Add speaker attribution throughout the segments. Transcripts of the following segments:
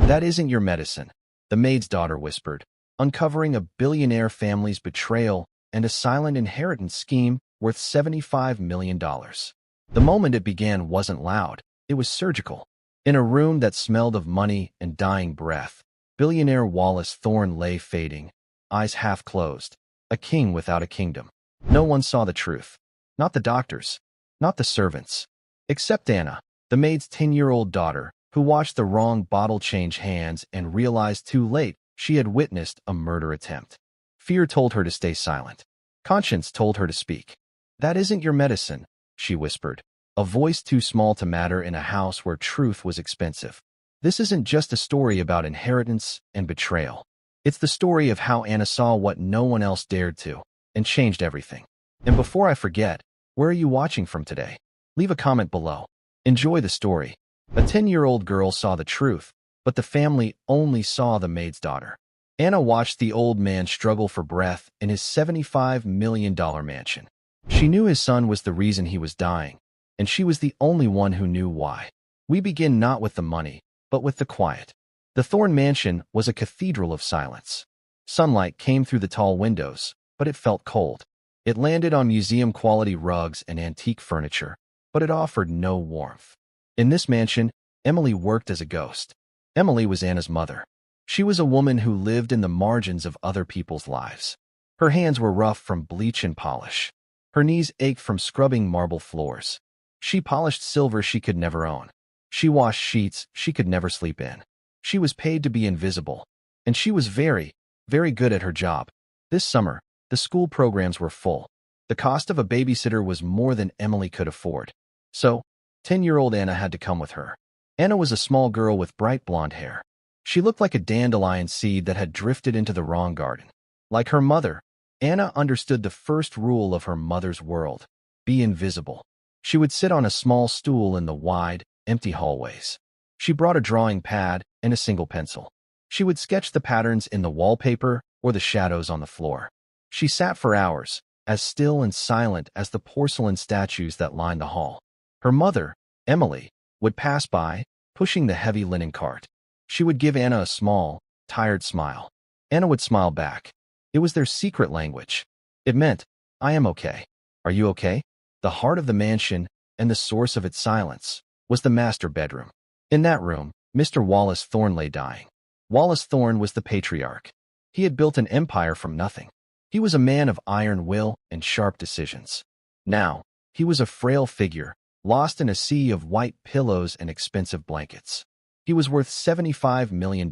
Speaker 1: That isn't your medicine, the maid's daughter whispered, uncovering a billionaire family's betrayal and a silent inheritance scheme worth $75 million. The moment it began wasn't loud, it was surgical. In a room that smelled of money and dying breath, billionaire Wallace Thorne lay fading, eyes half closed, a king without a kingdom. No one saw the truth. Not the doctors, not the servants, except Anna, the maid's 10-year-old daughter, who watched the wrong bottle change hands and realized too late she had witnessed a murder attempt. Fear told her to stay silent. Conscience told her to speak. That isn't your medicine, she whispered, a voice too small to matter in a house where truth was expensive. This isn't just a story about inheritance and betrayal. It's the story of how Anna saw what no one else dared to, and changed everything. And before I forget, where are you watching from today? Leave a comment below. Enjoy the story. A 10-year-old girl saw the truth, but the family only saw the maid's daughter. Anna watched the old man struggle for breath in his $75 million mansion. She knew his son was the reason he was dying, and she was the only one who knew why. We begin not with the money, but with the quiet. The Thorne mansion was a cathedral of silence. Sunlight came through the tall windows, but it felt cold. It landed on museum-quality rugs and antique furniture, but it offered no warmth. In this mansion, Emily worked as a ghost. Emily was Anna's mother. She was a woman who lived in the margins of other people's lives. Her hands were rough from bleach and polish. Her knees ached from scrubbing marble floors. She polished silver she could never own. She washed sheets she could never sleep in. She was paid to be invisible. And she was very, very good at her job. This summer, the school programs were full. The cost of a babysitter was more than Emily could afford. So, 10-year-old Anna had to come with her. Anna was a small girl with bright blonde hair. She looked like a dandelion seed that had drifted into the wrong garden. Like her mother, Anna understood the first rule of her mother's world: be invisible. She would sit on a small stool in the wide, empty hallways. She brought a drawing pad and a single pencil. She would sketch the patterns in the wallpaper or the shadows on the floor. She sat for hours, as still and silent as the porcelain statues that lined the hall. Her mother, Emily, would pass by, pushing the heavy linen cart. She would give Anna a small, tired smile. Anna would smile back. It was their secret language. It meant, I am okay. Are you okay? The heart of the mansion, and the source of its silence, was the master bedroom. In that room, Mr. Wallace Thorne lay dying. Wallace Thorne was the patriarch. He had built an empire from nothing. He was a man of iron will and sharp decisions. Now, he was a frail figure, lost in a sea of white pillows and expensive blankets. He was worth $75 million.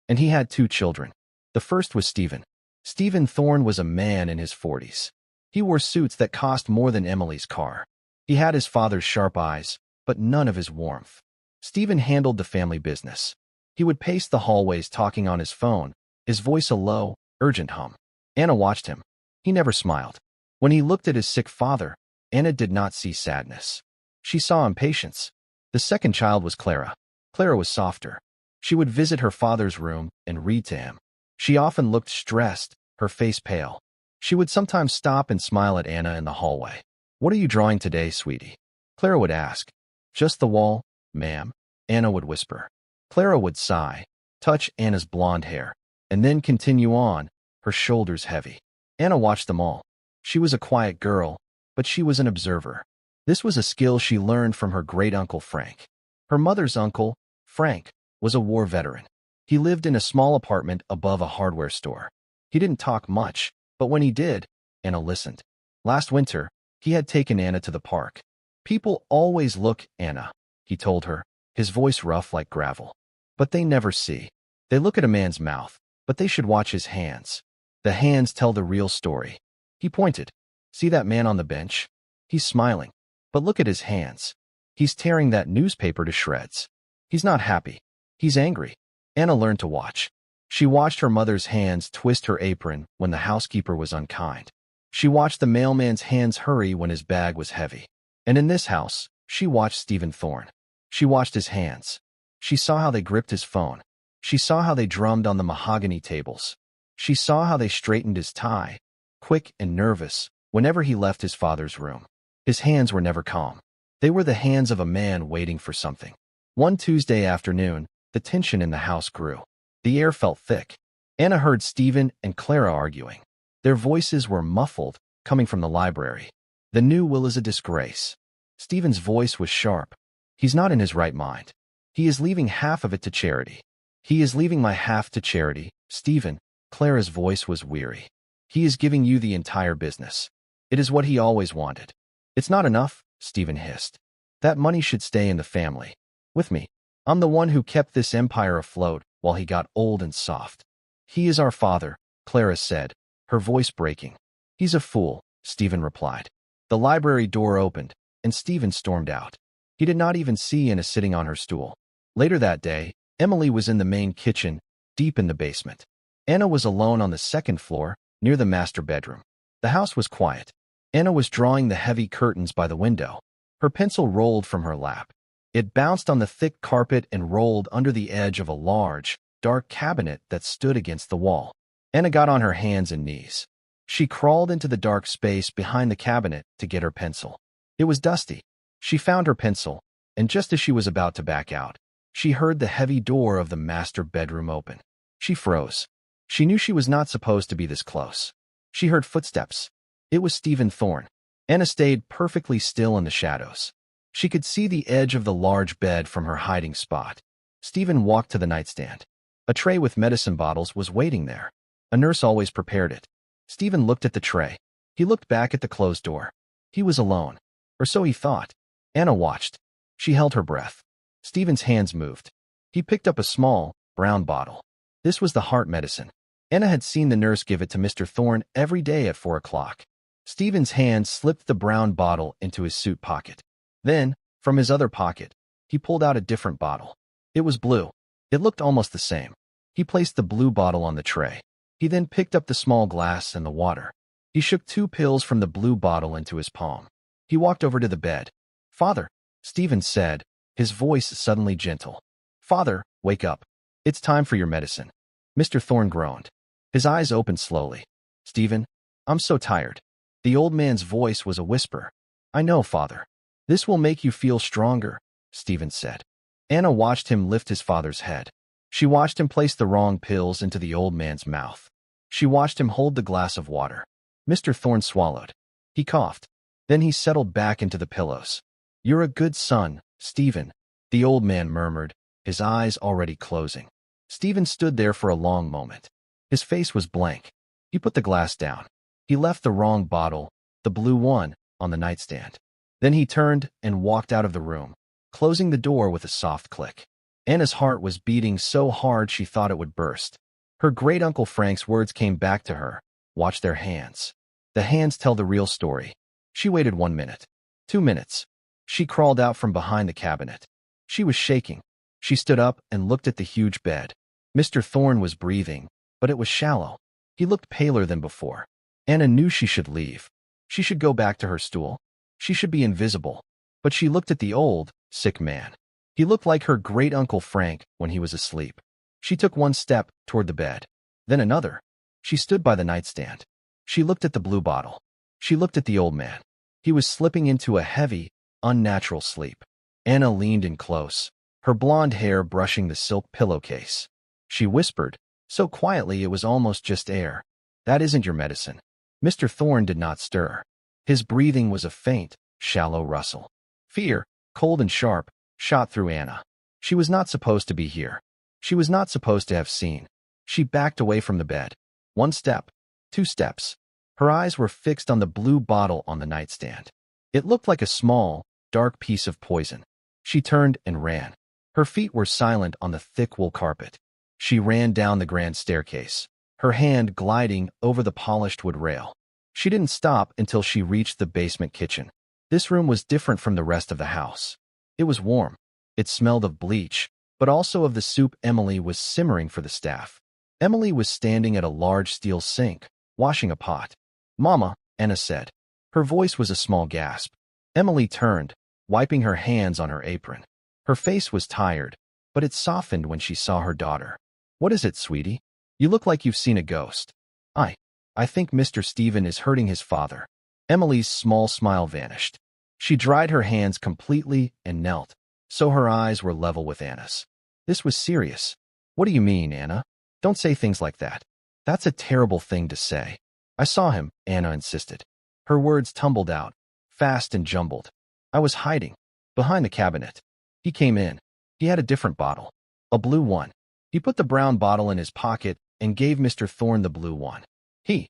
Speaker 1: And he had 2 children. The first was Stephen. Stephen Thorne was a man in his 40s. He wore suits that cost more than Emily's car. He had his father's sharp eyes, but none of his warmth. Stephen handled the family business. He would pace the hallways talking on his phone, his voice a low, urgent hum. Anna watched him. He never smiled. When he looked at his sick father, Anna did not see sadness. She saw impatience. The second child was Clara. Clara was softer. She would visit her father's room and read to him. She often looked stressed, her face pale. She would sometimes stop and smile at Anna in the hallway. What are you drawing today, sweetie? Clara would ask. Just the wall, ma'am, Anna would whisper. Clara would sigh, touch Anna's blonde hair, and then continue on, her shoulders heavy. Anna watched them all. She was a quiet girl, but she was an observer. This was a skill she learned from her great-uncle Frank. Her mother's uncle, Frank, was a war veteran. He lived in a small apartment above a hardware store. He didn't talk much, but when he did, Anna listened. Last winter, he had taken Anna to the park. People always look, Anna, he told her, his voice rough like gravel. But they never see. They look at a man's mouth, but they should watch his hands. The hands tell the real story. He pointed. See that man on the bench? He's smiling. But look at his hands. He's tearing that newspaper to shreds. He's not happy. He's angry. Anna learned to watch. She watched her mother's hands twist her apron when the housekeeper was unkind. She watched the mailman's hands hurry when his bag was heavy. And in this house, she watched Stephen Thorne. She watched his hands. She saw how they gripped his phone. She saw how they drummed on the mahogany tables. She saw how they straightened his tie, quick and nervous, whenever he left his father's room. His hands were never calm. They were the hands of a man waiting for something. One Tuesday afternoon, The tension in the house grew. The air felt thick. Anna heard Stephen and Clara arguing. Their voices were muffled, coming from the library. The new will is a disgrace. Stephen's voice was sharp. He's not in his right mind. He is leaving half of it to charity. He is leaving my half to charity, Stephen. Clara's voice was weary. He is giving you the entire business. It is what he always wanted. It's not enough, Stephen hissed. That money should stay in the family. With me. I'm the one who kept this empire afloat while he got old and soft. He is our father, Clara said, her voice breaking. He's a fool, Stephen replied. The library door opened, and Stephen stormed out. He did not even see Anna sitting on her stool. Later that day, Emily was in the main kitchen, deep in the basement. Anna was alone on the second floor, near the master bedroom. The house was quiet. Anna was drawing the heavy curtains by the window. Her pencil rolled from her lap. It bounced on the thick carpet and rolled under the edge of a large, dark cabinet that stood against the wall. Anna got on her hands and knees. She crawled into the dark space behind the cabinet to get her pencil. It was dusty. She found her pencil, and just as she was about to back out, she heard the heavy door of the master bedroom open. She froze. She knew she was not supposed to be this close. She heard footsteps. It was Stephen Thorne. Anna stayed perfectly still in the shadows. She could see the edge of the large bed from her hiding spot. Stephen walked to the nightstand. A tray with medicine bottles was waiting there. A nurse always prepared it. Stephen looked at the tray. He looked back at the closed door. He was alone. Or so he thought. Anna watched. She held her breath. Stephen's hands moved. He picked up a small, brown bottle. This was the heart medicine. Anna had seen the nurse give it to Mr. Thorne every day at 4 o'clock. Stephen's hand slipped the brown bottle into his suit pocket. Then, from his other pocket, he pulled out a different bottle. It was blue. It looked almost the same. He placed the blue bottle on the tray. He then picked up the small glass and the water. He shook 2 pills from the blue bottle into his palm. He walked over to the bed. "Father," Stephen said, his voice suddenly gentle. "Father, wake up. It's time for your medicine." Mr. Thorne groaned. His eyes opened slowly. "Stephen, I'm so tired." The old man's voice was a whisper. "I know, Father. This will make you feel stronger," Stephen said. Anna watched him lift his father's head. She watched him place the wrong pills into the old man's mouth. She watched him hold the glass of water. Mr. Thorne swallowed. He coughed. Then he settled back into the pillows. "You're a good son, Stephen," the old man murmured, his eyes already closing. Stephen stood there for a long moment. His face was blank. He put the glass down. He left the wrong bottle, the blue one, on the nightstand. Then he turned and walked out of the room, closing the door with a soft click. Anna's heart was beating so hard she thought it would burst. Her great-uncle Frank's words came back to her. Watch their hands. The hands tell the real story. She waited 1 minute. 2 minutes. She crawled out from behind the cabinet. She was shaking. She stood up and looked at the huge bed. Mr. Thorne was breathing, but it was shallow. He looked paler than before. Anna knew she should leave. She should go back to her stool. She should be invisible. But she looked at the old, sick man. He looked like her great-uncle Frank when he was asleep. She took 1 step toward the bed, then another. She stood by the nightstand. She looked at the blue bottle. She looked at the old man. He was slipping into a heavy, unnatural sleep. Anna leaned in close, her blonde hair brushing the silk pillowcase. She whispered, so quietly it was almost just air, "That isn't your medicine." Mr. Thorne did not stir. His breathing was a faint, shallow rustle. Fear, cold and sharp, shot through Anna. She was not supposed to be here. She was not supposed to have seen. She backed away from the bed. 1 step, 2 steps. Her eyes were fixed on the blue bottle on the nightstand. It looked like a small, dark piece of poison. She turned and ran. Her feet were silent on the thick wool carpet. She ran down the grand staircase, her hand gliding over the polished wood rail. She didn't stop until she reached the basement kitchen. This room was different from the rest of the house. It was warm. It smelled of bleach, but also of the soup Emily was simmering for the staff. Emily was standing at a large steel sink, washing a pot. "Mama," Anna said. Her voice was a small gasp. Emily turned, wiping her hands on her apron. Her face was tired, but it softened when she saw her daughter. "What is it, sweetie? You look like you've seen a ghost." I think Mr. Stephen is hurting his father." Emily's small smile vanished. She dried her hands completely and knelt, so her eyes were level with Anna's. This was serious. What do you mean, Anna? Don't say things like that. That's a terrible thing to say. I saw him, Anna insisted. Her words tumbled out, fast and jumbled. I was hiding, behind the cabinet. He came in. He had a different bottle. A blue one. He put the brown bottle in his pocket and gave Mr. Thorne the blue one. He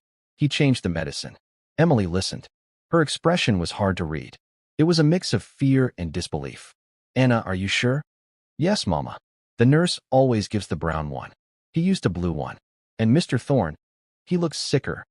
Speaker 1: changed the medicine. Emily listened. Her expression was hard to read. It was a mix of fear and disbelief. Anna, are you sure? Yes, Mama. The nurse always gives the brown one. He used a blue one. And Mr. Thorne, he looked sicker.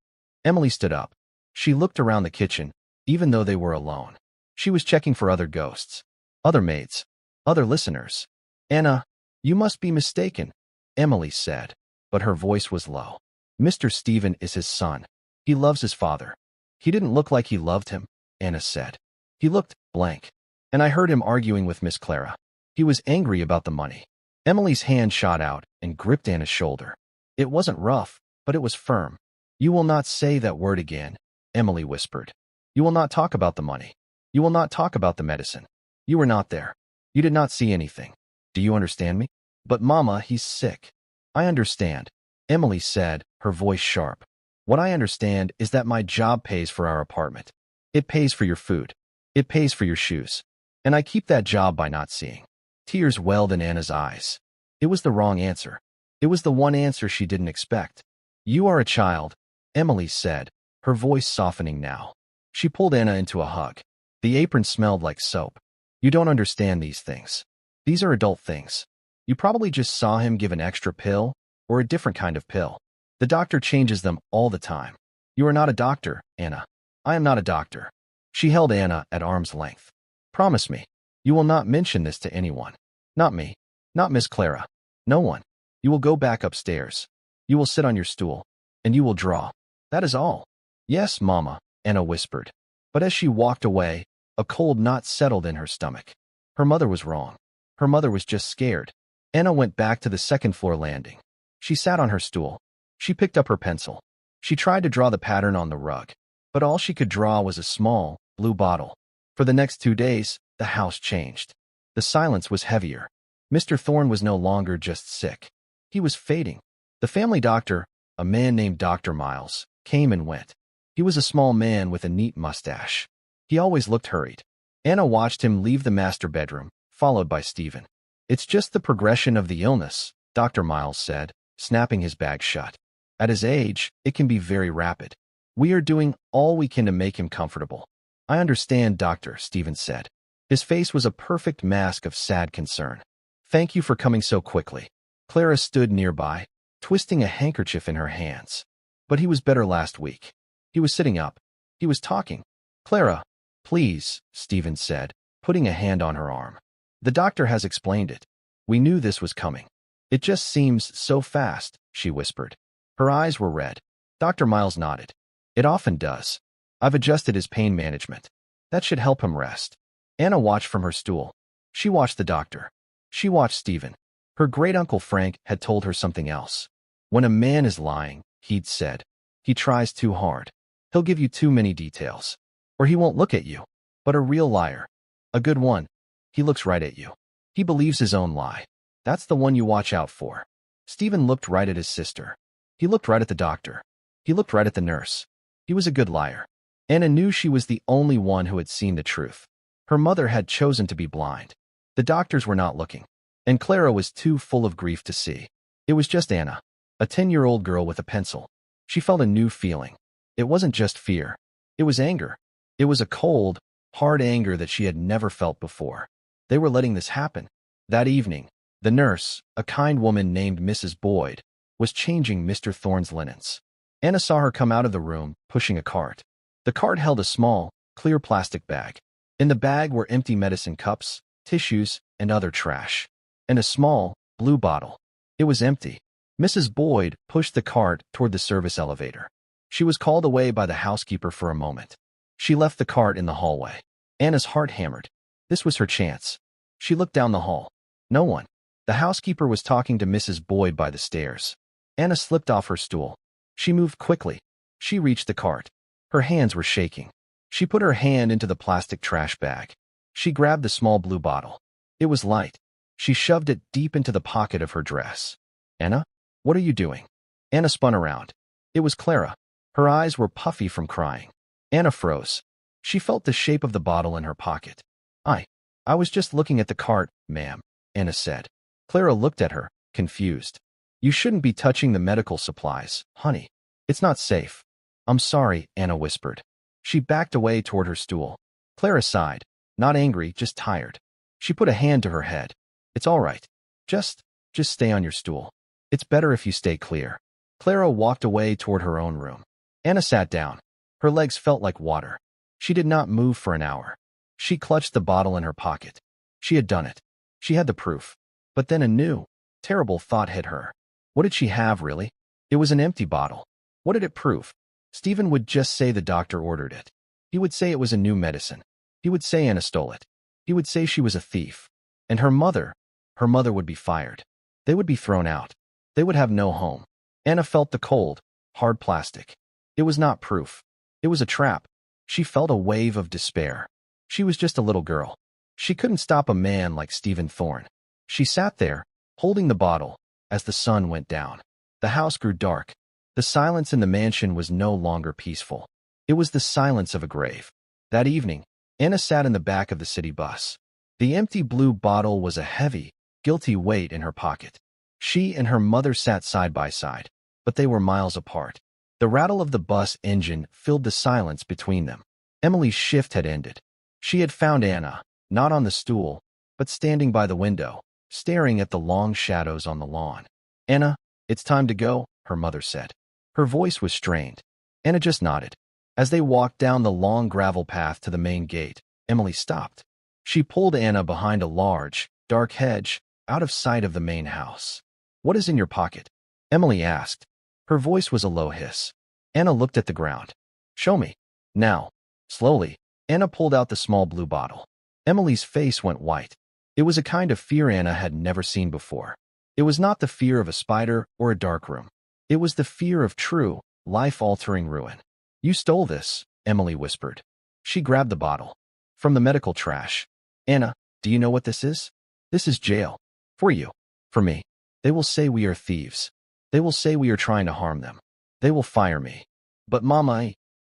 Speaker 1: Emily stood up. She looked around the kitchen, even though they were alone. She was checking for other ghosts, other maids, other listeners. Anna, you must be mistaken, Emily said, but her voice was low. Mr. Stephen is his son. He loves his father. He didn't look like he loved him, Anna said. He looked blank. And I heard him arguing with Miss Clara. He was angry about the money. Emily's hand shot out and gripped Anna's shoulder. It wasn't rough, but it was firm. You will not say that word again, Emily whispered. You will not talk about the money. You will not talk about the medicine. You were not there. You did not see anything. Do you understand me? But Mama, he's sick. I understand, Emily said, her voice sharp. What I understand is that my job pays for our apartment. It pays for your food. It pays for your shoes. And I keep that job by not seeing. Tears welled in Anna's eyes. It was the wrong answer. It was the one answer she didn't expect. You are a child, Emily said, her voice softening now. She pulled Anna into a hug. The apron smelled like soap. You don't understand these things. These are adult things. You probably just saw him give an extra pill or a different kind of pill. The doctor changes them all the time. You are not a doctor, Anna. I am not a doctor. She held Anna at arm's length. Promise me, you will not mention this to anyone. Not me. Not Miss Clara. No one. You will go back upstairs. You will sit on your stool. And you will draw. That is all. Yes, Mama, Anna whispered. But as she walked away, a cold knot settled in her stomach. Her mother was wrong. Her mother was just scared. Anna went back to the second-floor landing. She sat on her stool. She picked up her pencil. She tried to draw the pattern on the rug. But all she could draw was a small, blue bottle. For the next 2 days, the house changed. The silence was heavier. Mr. Thorne was no longer just sick. He was fading. The family doctor, a man named Dr. Miles, came and went. He was a small man with a neat mustache. He always looked hurried. Anna watched him leave the master bedroom, followed by Stephen. It's just the progression of the illness, Dr. Miles said, snapping his bag shut. At his age, it can be very rapid. We are doing all we can to make him comfortable. I understand, Doctor, Stephen said. His face was a perfect mask of sad concern. Thank you for coming so quickly. Clara stood nearby, twisting a handkerchief in her hands. But he was better last week. He was sitting up. He was talking. Clara, please, Stephen said, putting a hand on her arm. The doctor has explained it. We knew this was coming. It just seems so fast, she whispered. Her eyes were red. Dr. Miles nodded. It often does. I've adjusted his pain management. That should help him rest. Anna watched from her stool. She watched the doctor. She watched Stephen. Her great-uncle Frank had told her something else. When a man is lying, he'd said, he tries too hard. He'll give you too many details. Or he won't look at you. But a real liar, a good one, he looks right at you. He believes his own lie. That's the one you watch out for. Stephen looked right at his sister. He looked right at the doctor. He looked right at the nurse. He was a good liar. Anna knew she was the only one who had seen the truth. Her mother had chosen to be blind. The doctors were not looking. And Clara was too full of grief to see. It was just Anna, a 10-year-old girl with a pencil. She felt a new feeling. It wasn't just fear. It was anger. It was a cold, hard anger that she had never felt before. They were letting this happen. That evening, the nurse, a kind woman named Mrs. Boyd, was changing Mr. Thorne's linens. Anna saw her come out of the room, pushing a cart. The cart held a small, clear plastic bag. In the bag were empty medicine cups, tissues, and other trash. And a small, blue bottle. It was empty. Mrs. Boyd pushed the cart toward the service elevator. She was called away by the housekeeper for a moment. She left the cart in the hallway. Anna's heart hammered. This was her chance. She looked down the hall. No one. The housekeeper was talking to Mrs. Boyd by the stairs. Anna slipped off her stool. She moved quickly. She reached the cart. Her hands were shaking. She put her hand into the plastic trash bag. She grabbed the small blue bottle. It was light. She shoved it deep into the pocket of her dress. Anna, what are you doing? Anna spun around. It was Clara. Her eyes were puffy from crying. Anna froze. She felt the shape of the bottle in her pocket. I was just looking at the cart, ma'am, Anna said. Clara looked at her, confused. You shouldn't be touching the medical supplies, honey. It's not safe. I'm sorry, Anna whispered. She backed away toward her stool. Clara sighed, not angry, just tired. She put a hand to her head. It's all right. Just stay on your stool. It's better if you stay clear. Clara walked away toward her own room. Anna sat down. Her legs felt like water. She did not move for an hour. She clutched the bottle in her pocket. She had done it. She had the proof. But then a new, terrible thought hit her. What did she have, really? It was an empty bottle. What did it prove? Stephen would just say the doctor ordered it. He would say it was a new medicine. He would say Anna stole it. He would say she was a thief. And her mother would be fired. They would be thrown out. They would have no home. Anna felt the cold, hard plastic. It was not proof. It was a trap. She felt a wave of despair. She was just a little girl. She couldn't stop a man like Stephen Thorne. She sat there, holding the bottle, as the sun went down. The house grew dark. The silence in the mansion was no longer peaceful. It was the silence of a grave. That evening, Anna sat in the back of the city bus. The empty blue bottle was a heavy, guilty weight in her pocket. She and her mother sat side by side, but they were miles apart. The rattle of the bus engine filled the silence between them. Emily's shift had ended. She had found Anna, not on the stool, but standing by the window, staring at the long shadows on the lawn. Anna, it's time to go, her mother said. Her voice was strained. Anna just nodded. As they walked down the long gravel path to the main gate, Emily stopped. She pulled Anna behind a large, dark hedge, out of sight of the main house. What is in your pocket? Emily asked. Her voice was a low hiss. Anna looked at the ground. Show me. Now. Slowly, Anna pulled out the small blue bottle. Emily's face went white. It was a kind of fear Anna had never seen before. It was not the fear of a spider or a dark room. It was the fear of true, life-altering ruin. You stole this, Emily whispered. She grabbed the bottle. From the medical trash. Anna, do you know what this is? This is jail. For you. For me. They will say we are thieves. They will say we are trying to harm them. They will fire me. But Mama,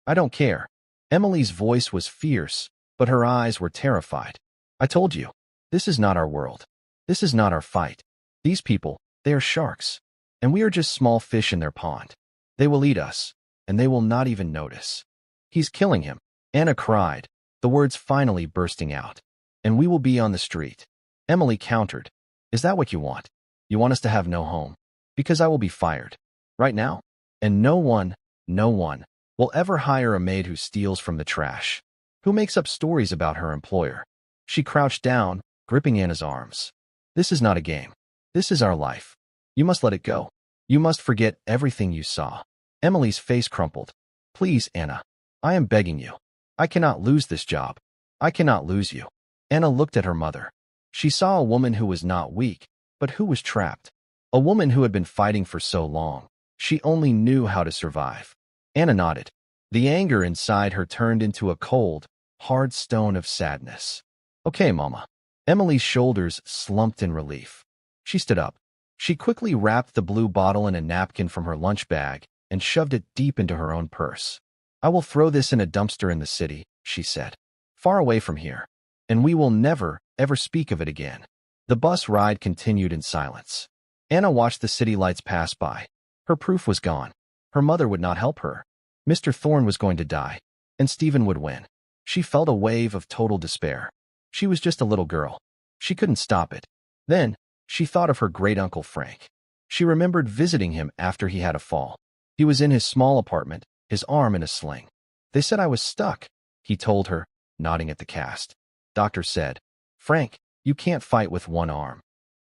Speaker 1: I don't care. Emily's voice was fierce, but her eyes were terrified. I told you. This is not our world. This is not our fight. These people, they are sharks. And we are just small fish in their pond. They will eat us, and they will not even notice. He's killing him. Anna cried, the words finally bursting out. And we will be on the street. Emily countered. Is that what you want? You want us to have no home? Because I will be fired. Right now? And no one will ever hire a maid who steals from the trash, who makes up stories about her employer. She crouched down, gripping Anna's arms. This is not a game. This is our life. You must let it go. You must forget everything you saw. Emily's face crumpled. Please, Anna. I am begging you. I cannot lose this job. I cannot lose you. Anna looked at her mother. She saw a woman who was not weak, but who was trapped. A woman who had been fighting for so long. She only knew how to survive. Anna nodded. The anger inside her turned into a cold, hard stone of sadness. Okay, Mama. Emily's shoulders slumped in relief. She stood up. She quickly wrapped the blue bottle in a napkin from her lunch bag and shoved it deep into her own purse. I will throw this in a dumpster in the city, she said. Far away from here. And we will never, ever speak of it again. The bus ride continued in silence. Anna watched the city lights pass by. Her proof was gone. Her mother would not help her. Mr. Thorne was going to die, and Stephen would win. She felt a wave of total despair. She was just a little girl. She couldn't stop it. Then, she thought of her great-uncle Frank. She remembered visiting him after he had a fall. He was in his small apartment, his arm in a sling. They said I was stuck, he told her, nodding at the cast. Doctor said, Frank, you can't fight with one arm.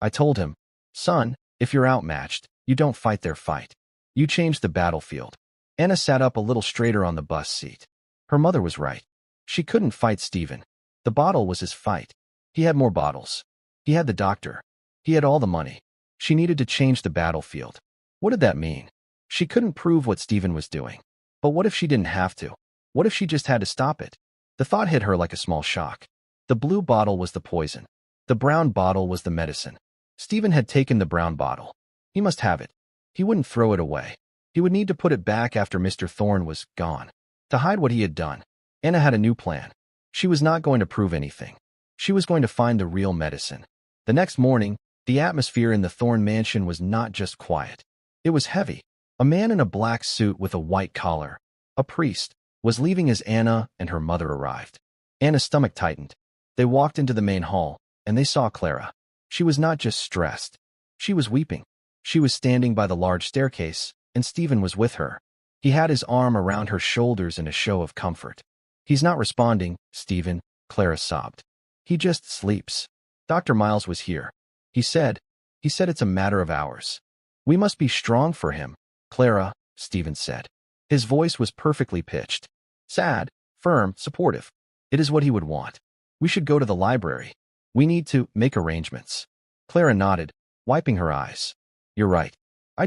Speaker 1: I told him, son, if you're outmatched, you don't fight their fight. You change the battlefield. Anna sat up a little straighter on the bus seat. Her mother was right. She couldn't fight Stephen. The bottle was his fight. He had more bottles. He had the doctor. He had all the money. She needed to change the battlefield. What did that mean? She couldn't prove what Stephen was doing. But what if she didn't have to? What if she just had to stop it? The thought hit her like a small shock. The blue bottle was the poison. The brown bottle was the medicine. Stephen had taken the brown bottle. He must have it. He wouldn't throw it away. He would need to put it back after Mr. Thorne was gone. To hide what he had done, Anna had a new plan. She was not going to prove anything. She was going to find the real medicine. The next morning, the atmosphere in the Thorne mansion was not just quiet. It was heavy. A man in a black suit with a white collar, a priest, was leaving as Anna and her mother arrived. Anna's stomach tightened. They walked into the main hall, and they saw Clara. She was not just stressed. She was weeping. She was standing by the large staircase, and Stephen was with her. He had his arm around her shoulders in a show of comfort. "He's not responding, Stephen," Clara sobbed. "He just sleeps. Dr. Miles was here. He said it's a matter of hours. We must be strong for him, Clara," Stephen said. His voice was perfectly pitched. Sad, firm, supportive. It is what he would want. "We should go to the library. We need to make arrangements." Clara nodded, wiping her eyes. "You're right. I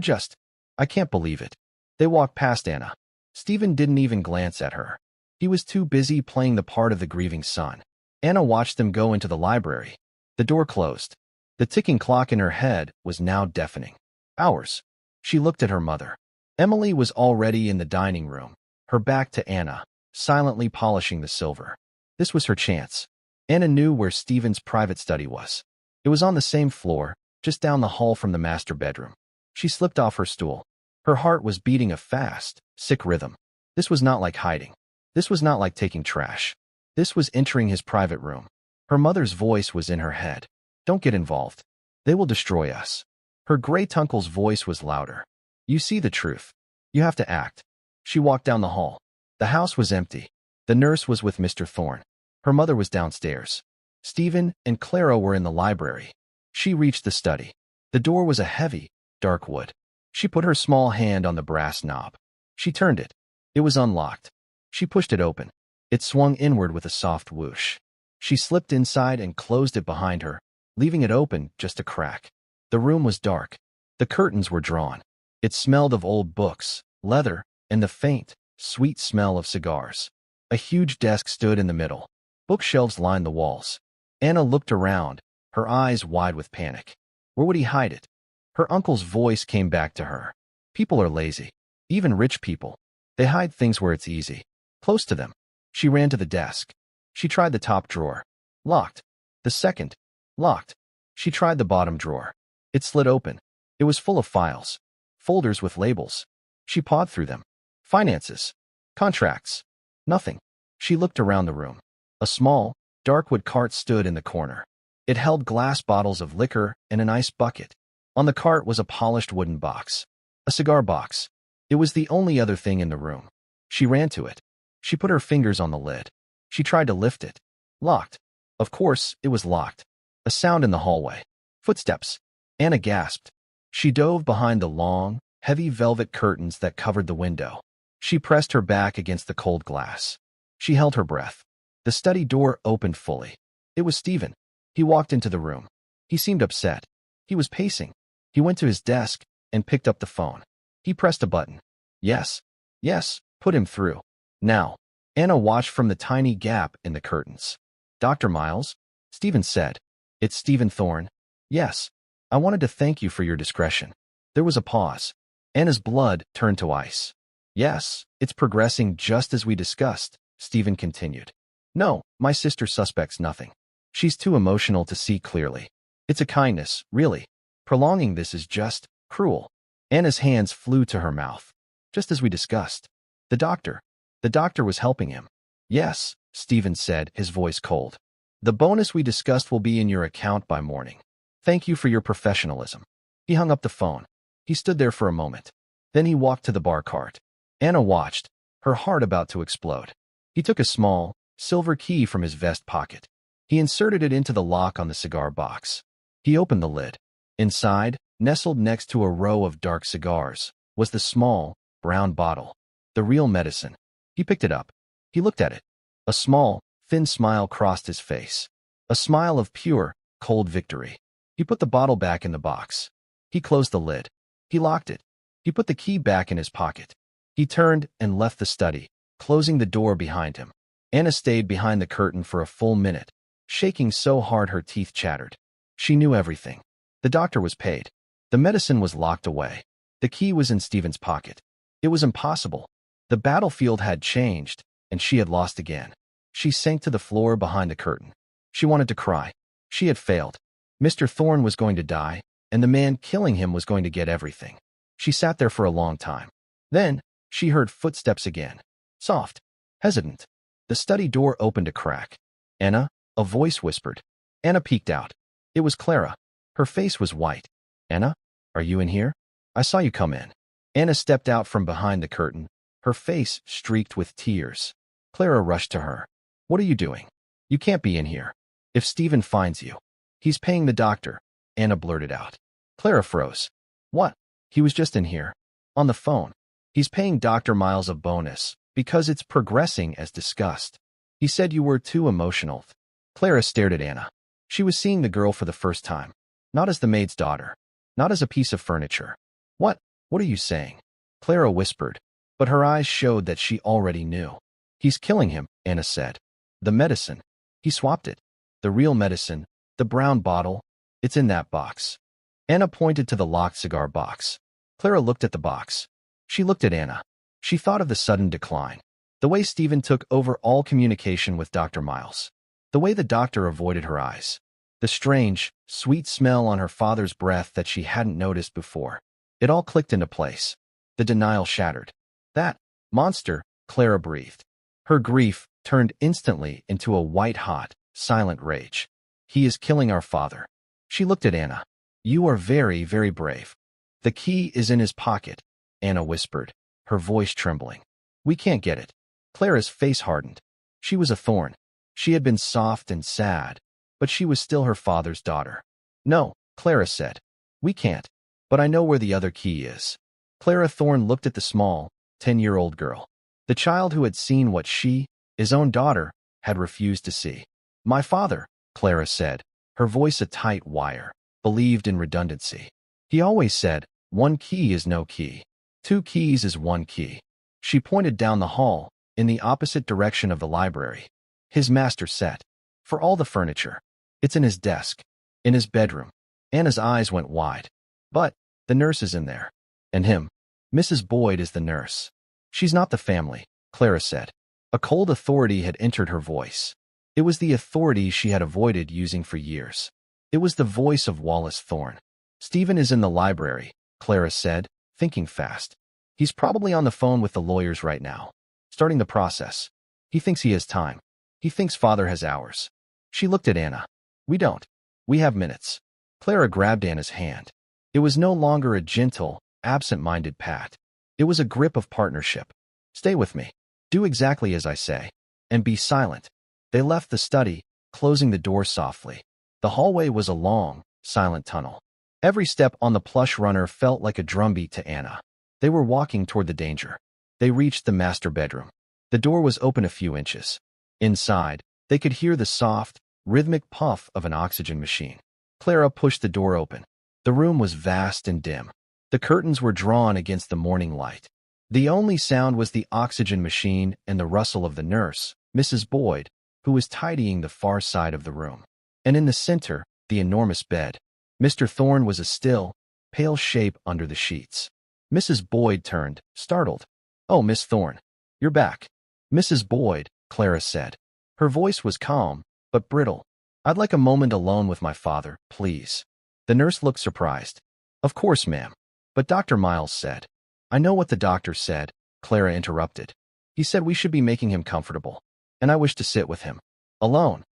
Speaker 1: can't believe it." They walked past Anna. Stephen didn't even glance at her. He was too busy playing the part of the grieving son. Anna watched them go into the library. The door closed. The ticking clock in her head was now deafening. Hours. She looked at her mother. Emily was already in the dining room, her back to Anna, silently polishing the silver. This was her chance. Anna knew where Stephen's private study was. It was on the same floor, just down the hall from the master bedroom. She slipped off her stool. Her heart was beating a fast, sick rhythm. This was not like hiding. This was not like taking trash. This was entering his private room. Her mother's voice was in her head. "Don't get involved. They will destroy us." Her great-uncle's voice was louder. "You see the truth. You have to act." She walked down the hall. The house was empty. The nurse was with Mr. Thorne. Her mother was downstairs. Stephen and Clara were in the library. She reached the study. The door was a heavy, dark wood. She put her small hand on the brass knob. She turned it. It was unlocked. She pushed it open. It swung inward with a soft whoosh. She slipped inside and closed it behind her, leaving it open just a crack. The room was dark. The curtains were drawn. It smelled of old books, leather, and the faint, sweet smell of cigars. A huge desk stood in the middle. Bookshelves lined the walls. Anna looked around, her eyes wide with panic. Where would he hide it? Her uncle's voice came back to her. "People are lazy. Even rich people. They hide things where it's easy. Close to them." She ran to the desk. She tried the top drawer. Locked. The second. Locked. She tried the bottom drawer. It slid open. It was full of files. Folders with labels. She pawed through them. Finances. Contracts. Nothing. She looked around the room. A small, dark wood cart stood in the corner. It held glass bottles of liquor and an ice bucket. On the cart was a polished wooden box. A cigar box. It was the only other thing in the room. She ran to it. She put her fingers on the lid. She tried to lift it. Locked. Of course, it was locked. A sound in the hallway. Footsteps. Anna gasped. She dove behind the long, heavy velvet curtains that covered the window. She pressed her back against the cold glass. She held her breath. The study door opened fully. It was Stephen. He walked into the room. He seemed upset. He was pacing. He went to his desk and picked up the phone. He pressed a button. Yes. Yes. Put him through. Now. Anna watched from the tiny gap in the curtains. "Dr. Miles?" Stephen said. "It's Stephen Thorne." "Yes. I wanted to thank you for your discretion." There was a pause. Anna's blood turned to ice. "Yes, it's progressing just as we discussed," Stephen continued. "No, my sister suspects nothing. She's too emotional to see clearly. It's a kindness, really. Prolonging this is just cruel." Anna's hands flew to her mouth. "Just as we discussed. The doctor was helping him." "Yes," Stephen said, his voice cold. "The bonus we discussed will be in your account by morning. Thank you for your professionalism." He hung up the phone. He stood there for a moment. Then he walked to the bar cart. Anna watched, her heart about to explode. He took a small, silver key from his vest pocket. He inserted it into the lock on the cigar box. He opened the lid. Inside, nestled next to a row of dark cigars, was the small, brown bottle. The real medicine. He picked it up. He looked at it. A small, thin smile crossed his face. A smile of pure, cold victory. He put the bottle back in the box. He closed the lid. He locked it. He put the key back in his pocket. He turned and left the study, closing the door behind him. Anna stayed behind the curtain for a full minute. shaking so hard her teeth chattered. She knew everything. The doctor was paid. The medicine was locked away. The key was in Stephen's pocket. It was impossible. The battlefield had changed, and she had lost again. She sank to the floor behind the curtain. She wanted to cry. She had failed. Mr. Thorne was going to die, and the man killing him was going to get everything. She sat there for a long time. Then, she heard footsteps again. Soft. Hesitant. The study door opened a crack. "Anna?" a voice whispered. Anna peeked out. It was Clara. Her face was white. "Anna? Are you in here? I saw you come in." Anna stepped out from behind the curtain, her face streaked with tears. Clara rushed to her. "What are you doing? You can't be in here. If Stephen finds you." "He's paying the doctor," Anna blurted out. Clara froze. "What? He was just in here. On the phone. He's paying Dr. Miles a bonus, because it's progressing as discussed. He said you were too emotional." Clara stared at Anna. She was seeing the girl for the first time. Not as the maid's daughter. Not as a piece of furniture. What are you saying?" Clara whispered, but her eyes showed that she already knew. "He's killing him," Anna said. "The medicine. He swapped it. The real medicine, the brown bottle, it's in that box." Anna pointed to the locked cigar box. Clara looked at the box. She looked at Anna. She thought of the sudden decline. The way Stephen took over all communication with Dr. Miles. The way the doctor avoided her eyes. The strange, sweet smell on her father's breath that she hadn't noticed before. It all clicked into place. The denial shattered. "That monster," Clara breathed. Her grief turned instantly into a white-hot, silent rage. "He is killing our father." She looked at Anna. "You are very, very brave." "The key is in his pocket," Anna whispered, her voice trembling. "We can't get it." Clara's face hardened. She was a thorn. She had been soft and sad, but she was still her father's daughter. "No," Clara said. "We can't. But I know where the other key is." Clara Thorne looked at the small, 10-year-old girl. The child who had seen what she, his own daughter, had refused to see. "My father," Clara said, her voice a tight wire, believed in redundancy. "He always said, 1 key is no key. 2 keys is 1 key." She pointed down the hall, in the opposite direction of the library. "His master set. For all the furniture. It's in his desk. In his bedroom." Anna's eyes went wide. "But, the nurse is in there. And him. Mrs. Boyd is the nurse." "She's not the family," Clara said. A cold authority had entered her voice. It was the authority she had avoided using for years. It was the voice of Wallace Thorne. "Stephen is in the library," Clara said, thinking fast. "He's probably on the phone with the lawyers right now, starting the process. He thinks he has time. He thinks father has hours." She looked at Anna. "We don't. We have minutes." Clara grabbed Anna's hand. It was no longer a gentle, absent-minded pat. It was a grip of partnership. "Stay with me. Do exactly as I say. And be silent." They left the study, closing the door softly. The hallway was a long, silent tunnel. Every step on the plush runner felt like a drumbeat to Anna. They were walking toward the danger. They reached the master bedroom. The door was open a few inches. Inside, they could hear the soft, rhythmic puff of an oxygen machine. Clara pushed the door open. The room was vast and dim. The curtains were drawn against the morning light. The only sound was the oxygen machine and the rustle of the nurse, Mrs. Boyd, who was tidying the far side of the room. And in the center, the enormous bed. Mr. Thorne was a still, pale shape under the sheets. Mrs. Boyd turned, startled. "Oh, Miss Thorne. You're back." "Mrs. Boyd," Clara said. Her voice was calm, but brittle. "I'd like a moment alone with my father, please." The nurse looked surprised. "Of course, ma'am. But Dr. Miles said—" "I know what the doctor said," Clara interrupted. "He said we should be making him comfortable. And I wish to sit with him. Alone."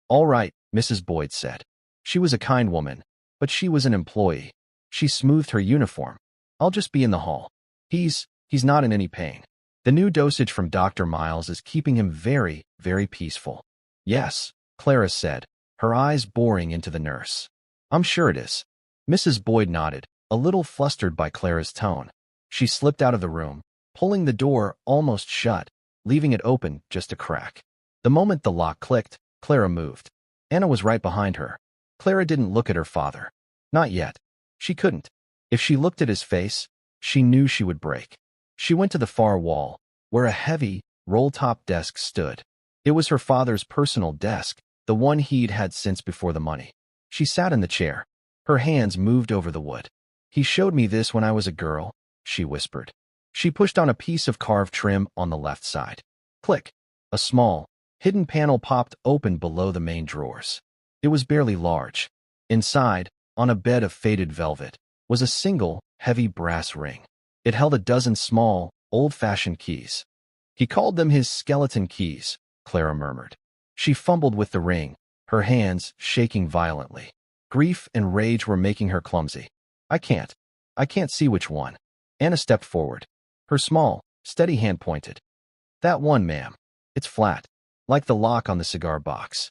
Speaker 1: "All right," Mrs. Boyd said. She was a kind woman, but she was an employee. She smoothed her uniform. "I'll just be in the hall. He's not in any pain. The new dosage from Dr. Miles is keeping him very, very peaceful." "Yes," Clara said, her eyes boring into the nurse. "I'm sure it is." Mrs. Boyd nodded, a little flustered by Clara's tone. She slipped out of the room, pulling the door almost shut, leaving it open just a crack. The moment the lock clicked, Clara moved. Anna was right behind her. Clara didn't look at her father. Not yet. She couldn't. If she looked at his face, she knew she would break. She went to the far wall, where a heavy, roll-top desk stood. It was her father's personal desk, the one he'd had since before the money. She sat in the chair. Her hands moved over the wood. He showed me this when I was a girl, she whispered. She pushed on a piece of carved trim on the left side. Click. A small, hidden panel popped open below the main drawers. It was barely large. Inside, on a bed of faded velvet, was a single, heavy brass ring. It held a dozen small, old-fashioned keys. He called them his skeleton keys, Clara murmured. She fumbled with the ring, her hands shaking violently. Grief and rage were making her clumsy. I can't see which one. Anna stepped forward. Her small, steady hand pointed. That one, ma'am. It's flat, like the lock on the cigar box.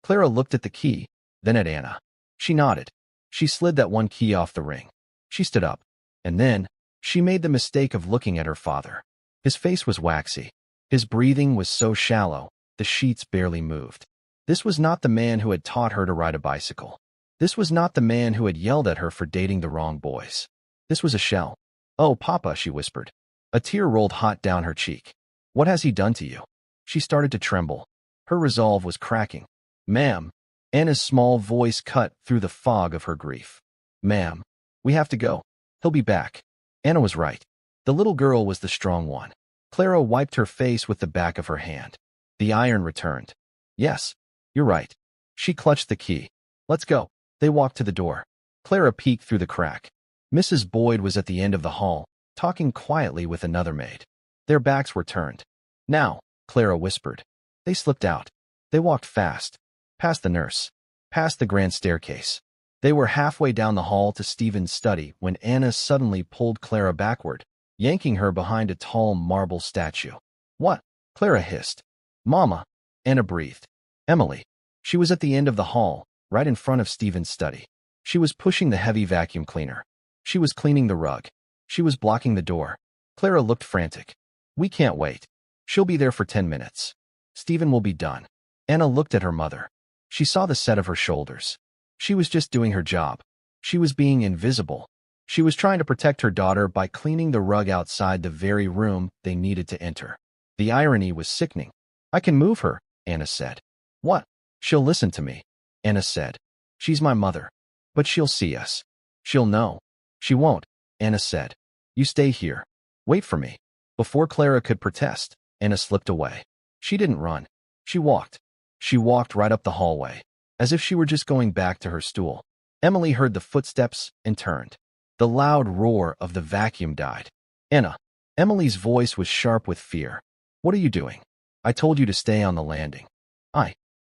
Speaker 1: Clara looked at the key, then at Anna. She nodded. She slid that one key off the ring. She stood up. And then, she made the mistake of looking at her father. His face was waxy. His breathing was so shallow, the sheets barely moved. This was not the man who had taught her to ride a bicycle. This was not the man who had yelled at her for dating the wrong boys. This was a shell. Oh, Papa, she whispered. A tear rolled hot down her cheek. What has he done to you? She started to tremble. Her resolve was cracking. Ma'am. Anna's small voice cut through the fog of her grief. Ma'am, we have to go. He'll be back. Anna was right. The little girl was the strong one. Clara wiped her face with the back of her hand. The iron returned. Yes, you're right. She clutched the key. Let's go. They walked to the door. Clara peeked through the crack. Mrs. Boyd was at the end of the hall, talking quietly with another maid. Their backs were turned. Now, Clara whispered. They slipped out. They walked fast. Past the nurse. Past the grand staircase. They were halfway down the hall to Stephen's study when Anna suddenly pulled Clara backward, yanking her behind a tall marble statue. What? Clara hissed. Mama. Anna breathed. Emily. She was at the end of the hall, right in front of Stephen's study. She was pushing the heavy vacuum cleaner. She was cleaning the rug. She was blocking the door. Clara looked frantic. We can't wait. She'll be there for 10 minutes. Stephen will be done. Anna looked at her mother. She saw the set of her shoulders. She was just doing her job. She was being invisible. She was trying to protect her daughter by cleaning the rug outside the very room they needed to enter. The irony was sickening. I can move her, Anna said. What? She'll listen to me, Anna said. She's my mother. But she'll see us. She'll know. She won't, Anna said. You stay here. Wait for me. Before Clara could protest, Anna slipped away. She didn't run. She walked. She walked right up the hallway, as if she were just going back to her stool. Emily heard the footsteps and turned. The loud roar of the vacuum died. Anna. Emily's voice was sharp with fear. What are you doing? I told you to stay on the landing.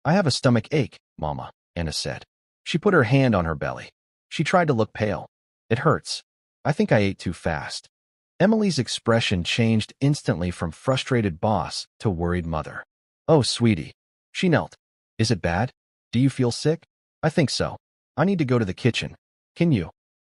Speaker 1: I have a stomach ache, Mama, Anna said. She put her hand on her belly. She tried to look pale. It hurts. I think I ate too fast. Emily's expression changed instantly from frustrated boss to worried mother. Oh, sweetie. She knelt. Is it bad? Do you feel sick? I think so. I need to go to the kitchen. Can you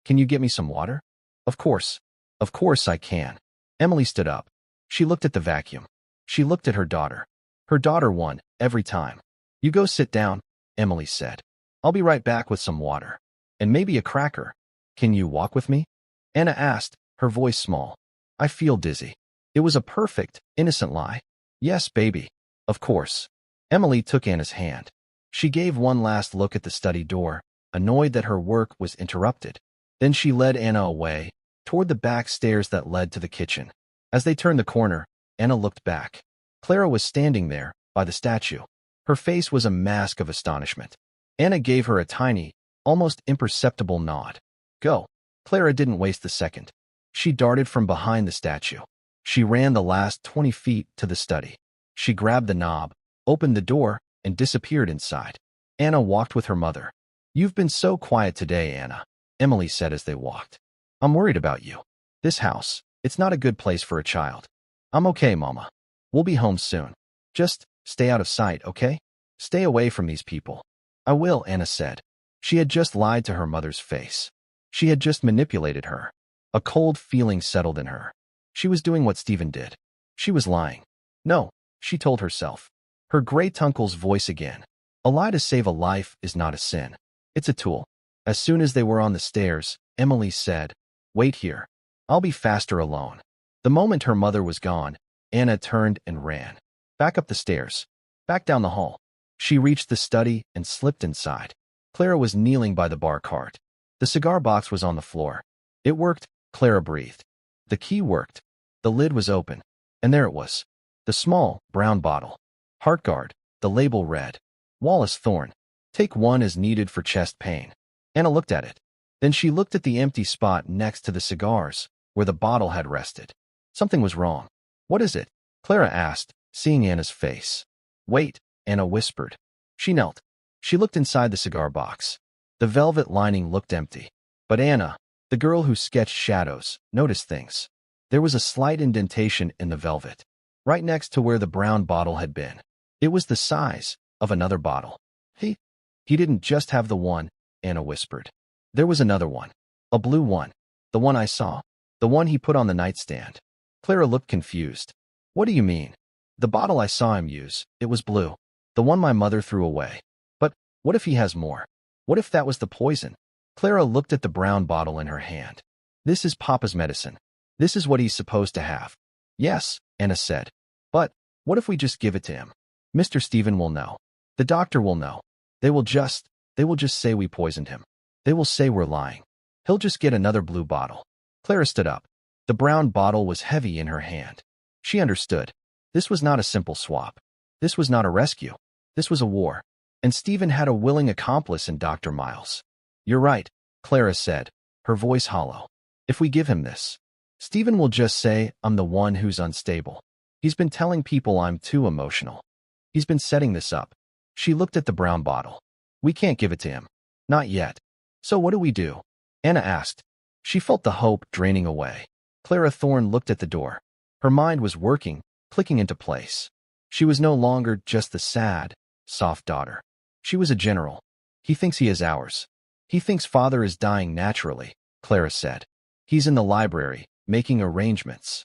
Speaker 1: get me some water? Of course. Of course I can. Emily stood up. She looked at the vacuum. She looked at her daughter. Her daughter won, every time. You go sit down, Emily said. I'll be right back with some water. And maybe a cracker. Can you walk with me? Anna asked, her voice small. I feel dizzy. It was a perfect, innocent lie. Yes, baby. Of course. Emily took Anna's hand. She gave one last look at the study door, annoyed that her work was interrupted. Then she led Anna away, toward the back stairs that led to the kitchen. As they turned the corner, Anna looked back. Clara was standing there, by the statue. Her face was a mask of astonishment. Anna gave her a tiny, almost imperceptible nod. Go. Clara didn't waste a second. She darted from behind the statue. She ran the last 20 feet to the study. She grabbed the knob, opened the door, and disappeared inside. Anna walked with her mother. You've been so quiet today, Anna, Emily said as they walked. I'm worried about you. This house, it's not a good place for a child. I'm okay, Mama. We'll be home soon. Just stay out of sight, okay? Stay away from these people. I will, Anna said. She had just lied to her mother's face. She had just manipulated her. A cold feeling settled in her. She was doing what Stephen did. She was lying. No, she told herself. Her great-uncle's voice again. A lie to save a life is not a sin. It's a tool. As soon as they were on the stairs, Emily said, Wait here. I'll be faster alone. The moment her mother was gone, Anna turned and ran. Back up the stairs. Back down the hall. She reached the study and slipped inside. Clara was kneeling by the bar cart. The cigar box was on the floor. It worked, Clara breathed. The key worked. The lid was open. And there it was. The small, brown bottle. Heartgard. The label read, Wallace Thorn. Take one as needed for chest pain. Anna looked at it. Then she looked at the empty spot next to the cigars, where the bottle had rested. Something was wrong. What is it? Clara asked, seeing Anna's face. Wait, Anna whispered. She knelt. She looked inside the cigar box. The velvet lining looked empty. But Anna, the girl who sketched shadows, noticed things. There was a slight indentation in the velvet, right next to where the brown bottle had been. It was the size of another bottle. He didn't just have the one, Anna whispered. There was another one. A blue one. The one I saw. The one he put on the nightstand. Clara looked confused. What do you mean? The bottle I saw him use, it was blue. The one my mother threw away. But what if he has more? What if that was the poison? Clara looked at the brown bottle in her hand. This is Papa's medicine. This is what he's supposed to have. Yes, Anna said. But what if we just give it to him? Mr. Stephen will know. The doctor will know. They will just say we poisoned him. They will say we're lying. He'll just get another blue bottle. Clara stood up. The brown bottle was heavy in her hand. She understood. This was not a simple swap. This was not a rescue. This was a war. And Stephen had a willing accomplice in Dr. Miles. You're right, Clara said, her voice hollow. If we give him this, Stephen will just say I'm the one who's unstable. He's been telling people I'm too emotional. He's been setting this up. She looked at the brown bottle. We can't give it to him. Not yet. So what do we do? Anna asked. She felt the hope draining away. Clara Thorne looked at the door. Her mind was working, clicking into place. She was no longer just the sad, soft daughter. She was a general. He thinks he is ours. He thinks father is dying naturally, Clara said. He's in the library, making arrangements.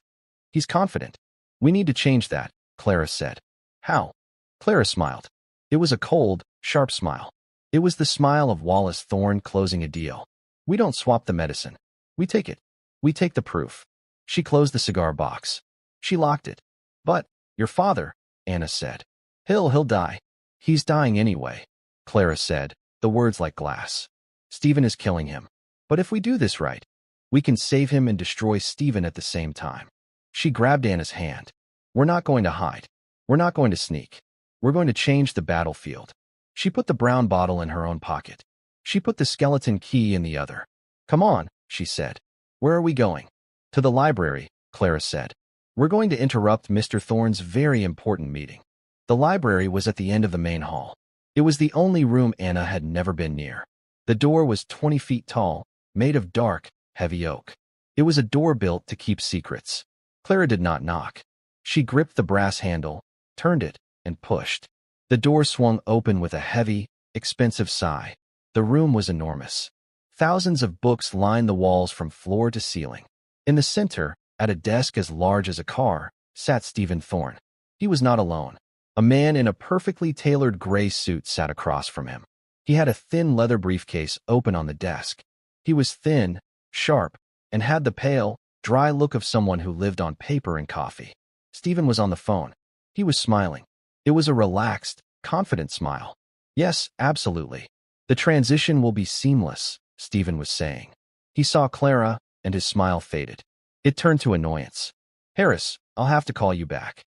Speaker 1: He's confident. We need to change that, Clara said. How? Clara smiled. It was a cold, sharp smile. It was the smile of Wallace Thorne closing a deal. We don't swap the medicine. We take it. We take the proof. She closed the cigar box. She locked it. But, your father, Anna said. He'll die. He's dying anyway, Clara said, the words like glass. Stephen is killing him. But if we do this right, we can save him and destroy Stephen at the same time. She grabbed Anna's hand. We're not going to hide. We're not going to sneak. We're going to change the battlefield. She put the brown bottle in her own pocket. She put the skeleton key in the other. Come on, she said. Where are we going? To the library, Clara said. We're going to interrupt Mr. Thorne's very important meeting. The library was at the end of the main hall. It was the only room Anna had never been near. The door was 20 feet tall, made of dark, heavy oak. It was a door built to keep secrets. Clara did not knock. She gripped the brass handle, turned it, and pushed. The door swung open with a heavy, expensive sigh. The room was enormous. Thousands of books lined the walls from floor to ceiling. In the center, at a desk as large as a car, sat Stephen Thorne. He was not alone. A man in a perfectly tailored gray suit sat across from him. He had a thin leather briefcase open on the desk. He was thin, sharp, and had the pale, dry look of someone who lived on paper and coffee. Stephen was on the phone. He was smiling. It was a relaxed, confident smile. Yes, absolutely. The transition will be seamless, Stephen was saying. He saw Clara, and his smile faded. It turned to annoyance. Harris, I'll have to call you back.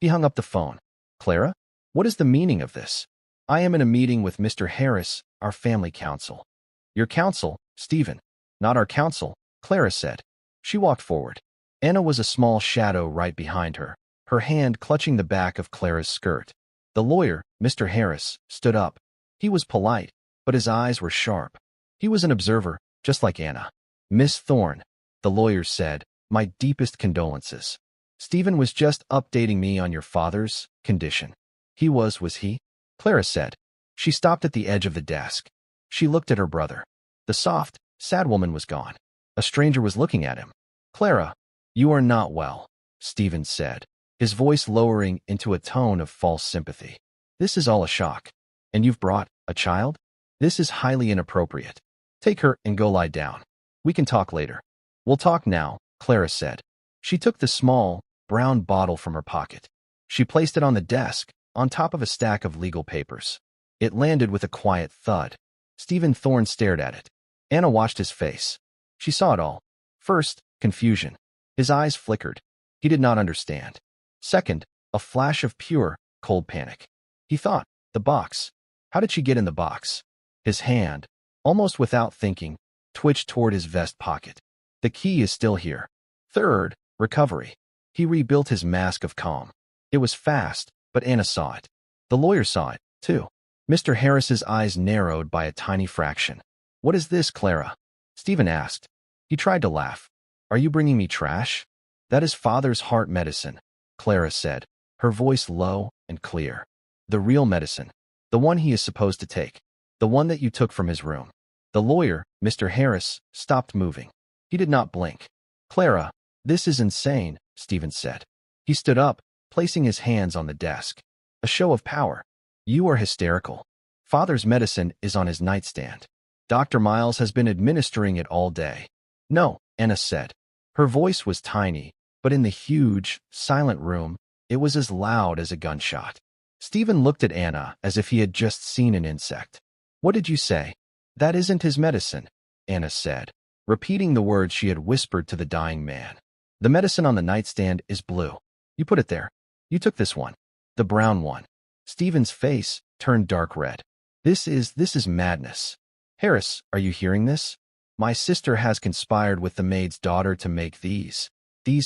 Speaker 1: He hung up the phone. Clara? What is the meaning of this? I am in a meeting with Mr. Harris, our family counsel. Your counsel, Stephen. Not our counsel, Clara said. She walked forward. Anna was a small shadow right behind her, her hand clutching the back of Clara's skirt. The lawyer, Mr. Harris, stood up. He was polite, but his eyes were sharp. He was an observer, just like Anna. Miss Thorne, the lawyer said, my deepest condolences. Stephen was just updating me on your father's condition. He was he? Clara said. She stopped at the edge of the desk. She looked at her brother. The soft, sad woman was gone. A stranger was looking at him. Clara, you are not well, Stephen said, his voice lowering into a tone of false sympathy. This is all a shock. And you've brought a child? This is highly inappropriate. Take her and go lie down. We can talk later. We'll talk now, Clara said. She took the small, brown bottle from her pocket. She placed it on the desk, on top of a stack of legal papers. It landed with a quiet thud. Stephen Thorne stared at it. Anna watched his face. She saw it all. First, confusion. His eyes flickered. He did not understand. Second, a flash of pure, cold panic. He thought, the box. How did she get in the box? His hand, almost without thinking, twitched toward his vest pocket. The key is still here. Third, recovery. He rebuilt his mask of calm. It was fast, but Anna saw it. The lawyer saw it, too. Mr. Harris's eyes narrowed by a tiny fraction. What is this, Clara? Stephen asked. He tried to laugh. Are you bringing me trash? That is father's heart medicine, Clara said, her voice low and clear. The real medicine. The one he is supposed to take. The one that you took from his room. The lawyer, Mr. Harris, stopped moving. He did not blink. Clara, this is insane, Stephen said. He stood up, placing his hands on the desk. A show of power. You are hysterical. Father's medicine is on his nightstand. Dr. Miles has been administering it all day. No, Anna said. Her voice was tiny, but in the huge, silent room, it was as loud as a gunshot. Stephen looked at Anna as if he had just seen an insect. What did you say? That isn't his medicine, Anna said, repeating the words she had whispered to the dying man. The medicine on the nightstand is blue. You put it there. You took this one. The brown one. Stephen's face turned dark red. This is madness. Harris, are you hearing this? My sister has conspired with the maid's daughter to make these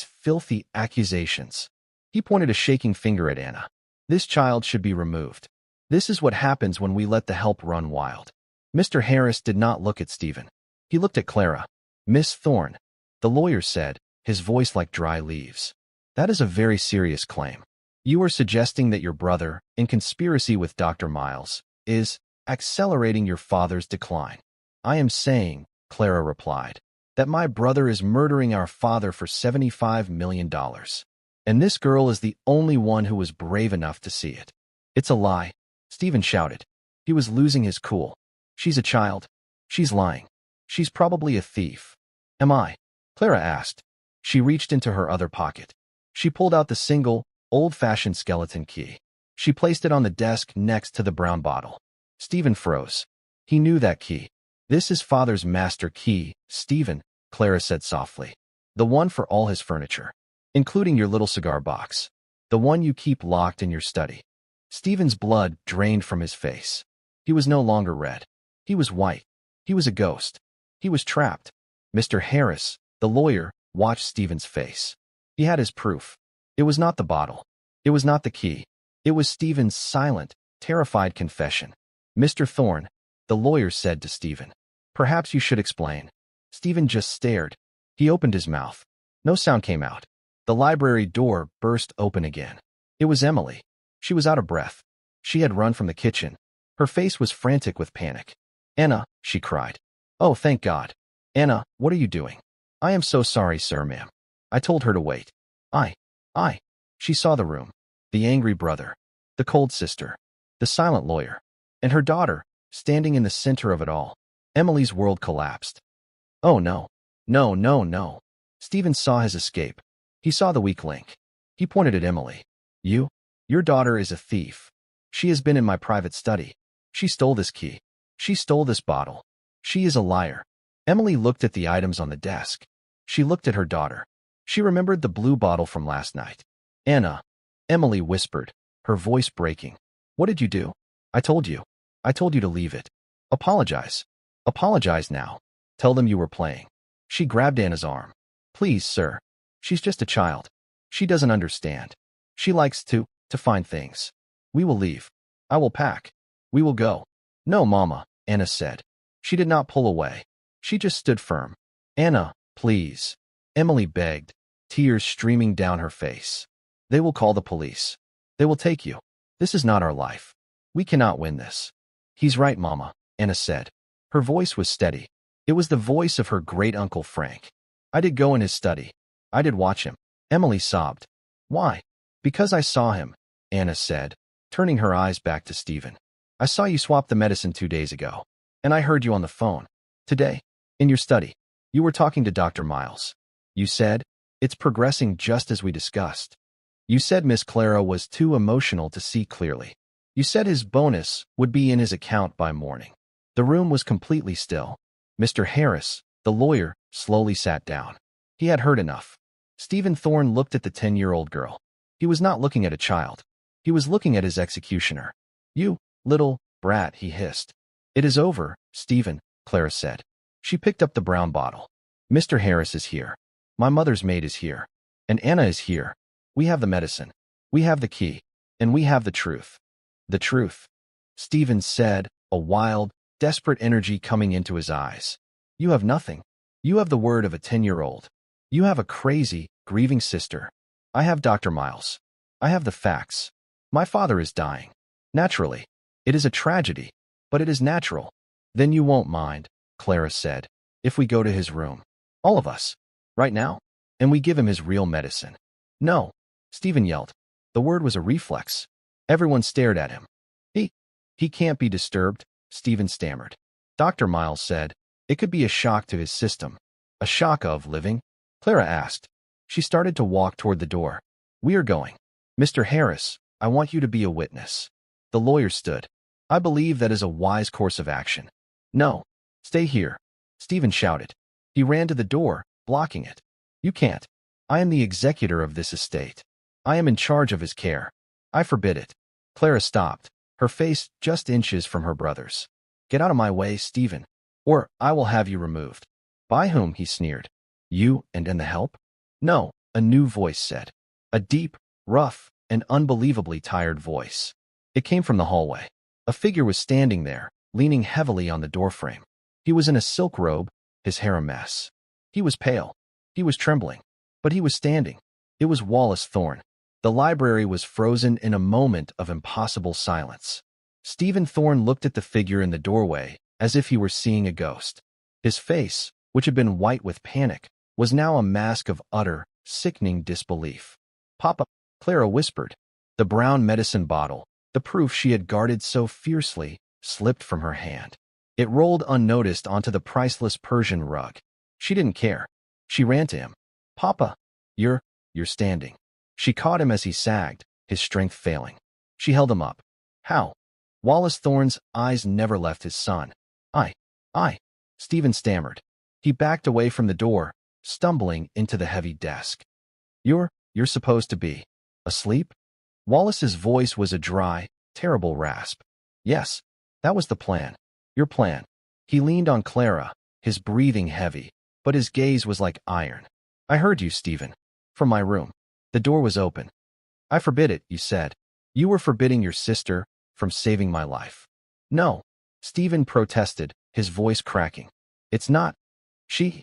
Speaker 1: filthy accusations. He pointed a shaking finger at Anna. This child should be removed. This is what happens when we let the help run wild. Mr. Harris did not look at Stephen. He looked at Clara. Miss Thorne, the lawyer said, his voice like dry leaves. That is a very serious claim. You are suggesting that your brother, in conspiracy with Dr. Miles, is accelerating your father's decline. I am saying, Clara replied, that my brother is murdering our father for $75 million. And this girl is the only one who was brave enough to see it. It's a lie, Stephen shouted. He was losing his cool. She's a child. She's lying. She's probably a thief. Am I? Clara asked. She reached into her other pocket. She pulled out the single, old-fashioned skeleton key. She placed it on the desk next to the brown bottle. Stephen froze. He knew that key. This is father's master key, Stephen, Clara said softly. The one for all his furniture, including your little cigar box. The one you keep locked in your study. Stephen's blood drained from his face. He was no longer red. He was white. He was a ghost. He was trapped. Mr. Harris, the lawyer, watched Stephen's face. He had his proof. It was not the bottle. It was not the key. It was Stephen's silent, terrified confession. Mr. Thorne, the lawyer said to Stephen. Perhaps you should explain. Stephen just stared. He opened his mouth. No sound came out. The library door burst open again. It was Emily. She was out of breath. She had run from the kitchen. Her face was frantic with panic. Anna, she cried. Oh, thank God. Anna, what are you doing? I am so sorry, sir, ma'am. I told her to wait. She saw the room. The angry brother. The cold sister. The silent lawyer. And her daughter, standing in the center of it all. Emily's world collapsed. Oh, no. No, no, no. Stephen saw his escape. He saw the weak link. He pointed at Emily. Your daughter is a thief. She has been in my private study. She stole this key. She stole this bottle. She is a liar. Emily looked at the items on the desk. She looked at her daughter. She remembered the blue bottle from last night. Anna, Emily whispered, her voice breaking. What did you do? I told you. I told you to leave it. Apologize. Apologize now. Tell them you were playing. She grabbed Anna's arm. Please, sir. She's just a child. She doesn't understand. She likes to find things. We will leave. I will pack. We will go. No, Mama, Anna said. She did not pull away. She just stood firm. Anna, please. Emily begged, tears streaming down her face. They will call the police. They will take you. This is not our life. We cannot win this. He's right, Mama, Anna said. Her voice was steady. It was the voice of her great-uncle Frank. I did go in his study. I did watch him. Emily sobbed. Why? Because I saw him, Anna said, turning her eyes back to Stephen. I saw you swap the medicine 2 days ago. And I heard you on the phone. Today, in your study, you were talking to Dr. Miles. You said, it's progressing just as we discussed. You said Miss Clara was too emotional to see clearly. You said his bonus would be in his account by morning. The room was completely still. Mr. Harris, the lawyer, slowly sat down. He had heard enough. Stephen Thorne looked at the 10-year-old girl. He was not looking at a child. He was looking at his executioner. You little brat, he hissed. It is over, Stephen, Clara said. She picked up the brown bottle. Mr. Harris is here. My mother's maid is here. And Anna is here. We have the medicine. We have the key. And we have the truth. The truth, Stephen said, a wild, desperate energy coming into his eyes. You have nothing. You have the word of a 10-year-old. You have a crazy, grieving sister. I have Dr. Miles. I have the facts. My father is dying. Naturally. It is a tragedy, but it is natural. Then you won't mind, Clara said, if we go to his room. All of us. Right now. And we give him his real medicine. No, Stephen yelled. The word was a reflex. Everyone stared at him. He can't be disturbed, Stephen stammered. Dr. Miles said, it could be a shock to his system. A shock of living? Clara asked. She started to walk toward the door. We are going. Mr. Harris, I want you to be a witness. The lawyer stood. I believe that is a wise course of action. No. Stay here, Stephen shouted. He ran to the door, blocking it. You can't. I am the executor of this estate. I am in charge of his care. I forbid it. Clara stopped, her face just inches from her brother's. Get out of my way, Stephen, or I will have you removed. By whom? He sneered. You and the help? No, a new voice said. A deep, rough, and unbelievably tired voice. It came from the hallway. A figure was standing there, leaning heavily on the doorframe. He was in a silk robe, his hair a mess. He was pale. He was trembling. But he was standing. It was Wallace Thorne. The library was frozen in a moment of impossible silence. Stephen Thorne looked at the figure in the doorway as if he were seeing a ghost. His face, which had been white with panic, was now a mask of utter, sickening disbelief. Papa, Clara whispered. The brown medicine bottle, the proof she had guarded so fiercely, slipped from her hand. It rolled unnoticed onto the priceless Persian rug. She didn't care. She ran to him. Papa, you're standing. She caught him as he sagged, his strength failing. She held him up. How? Wallace Thorne's eyes never left his son. I, Stephen stammered. He backed away from the door, stumbling into the heavy desk. You're supposed to be asleep? Wallace's voice was a dry, terrible rasp. Yes, that was the plan. Your plan. He leaned on Clara, his breathing heavy, but his gaze was like iron. I heard you, Stephen. From my room. The door was open. I forbid it, you said. You were forbidding your sister from saving my life. No, Stephen protested, his voice cracking. It's not. She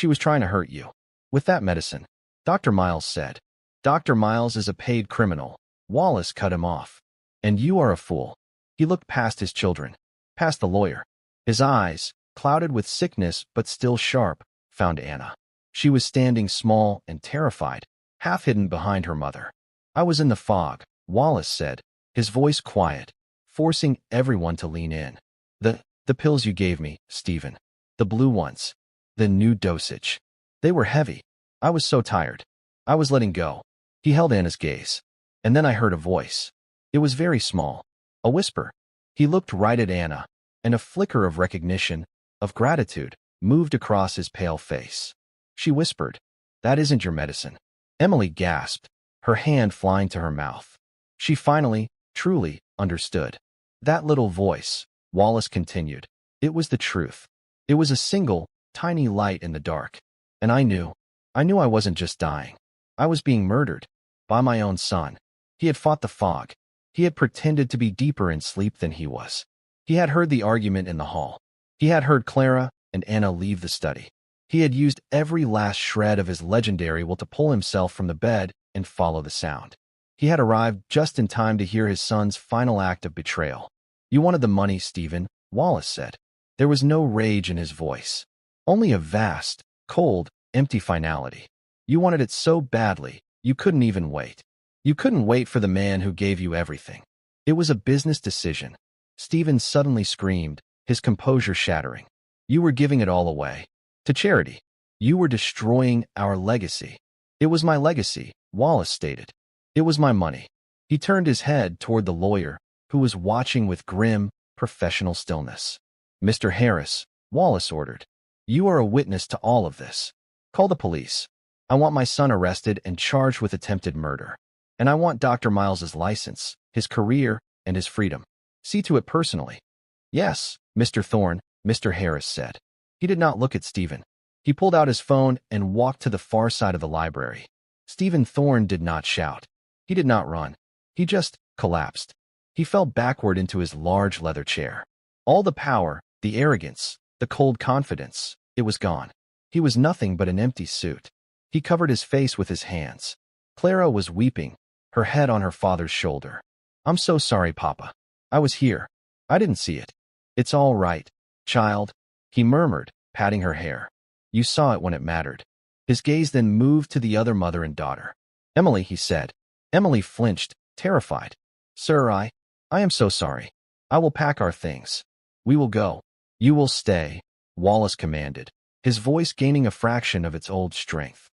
Speaker 1: was trying to hurt you. With that medicine, Dr. Miles said. Dr. Miles is a paid criminal. Wallace cut him off. And you are a fool. He looked past his children, past the lawyer. His eyes, clouded with sickness but still sharp, found Anna. She was standing small and terrified, half hidden behind her mother. I was in the fog, Wallace said, his voice quiet, forcing everyone to lean in. The pills you gave me, Stephen. The blue ones. The new dosage. They were heavy. I was so tired. I was letting go. He held Anna's gaze. And then I heard a voice. It was very small. A whisper. He looked right at Anna, and a flicker of recognition, of gratitude, moved across his pale face. She whispered, That isn't your medicine. Emily gasped, her hand flying to her mouth. She finally, truly, understood. That little voice, Wallace continued. It was the truth. It was a single, tiny light in the dark. And I knew I wasn't just dying. I was being murdered. By my own son. He had fought the fog. He had pretended to be deeper in sleep than he was. He had heard the argument in the hall. He had heard Clara and Anna leave the study. He had used every last shred of his legendary will to pull himself from the bed and follow the sound. He had arrived just in time to hear his son's final act of betrayal. You wanted the money, Stephen, Wallace said. There was no rage in his voice. Only a vast, cold, empty finality. You wanted it so badly, you couldn't even wait. You couldn't wait for the man who gave you everything. It was a business decision. Stephen suddenly screamed, his composure shattering. You were giving it all away. To charity. You were destroying our legacy. It was my legacy, Wallace stated. It was my money. He turned his head toward the lawyer, who was watching with grim, professional stillness. Mr. Harris, Wallace ordered. You are a witness to all of this. Call the police. I want my son arrested and charged with attempted murder. And I want Dr. Miles's license, his career, and his freedom. See to it personally. Yes, Mr. Thorne, Mr. Harris said. He did not look at Stephen. He pulled out his phone and walked to the far side of the library. Stephen Thorne did not shout. He did not run. He just collapsed. He fell backward into his large leather chair. All the power, the arrogance, the cold confidence, it was gone. He was nothing but an empty suit. He covered his face with his hands. Clara was weeping, her head on her father's shoulder. I'm so sorry, Papa. I was here. I didn't see it. It's all right, child, he murmured, patting her hair. You saw it when it mattered. His gaze then moved to the other mother and daughter. Emily, he said. Emily flinched, terrified. Sir, I am so sorry. I will pack our things. We will go. You will stay, Wallace commanded, his voice gaining a fraction of its old strength.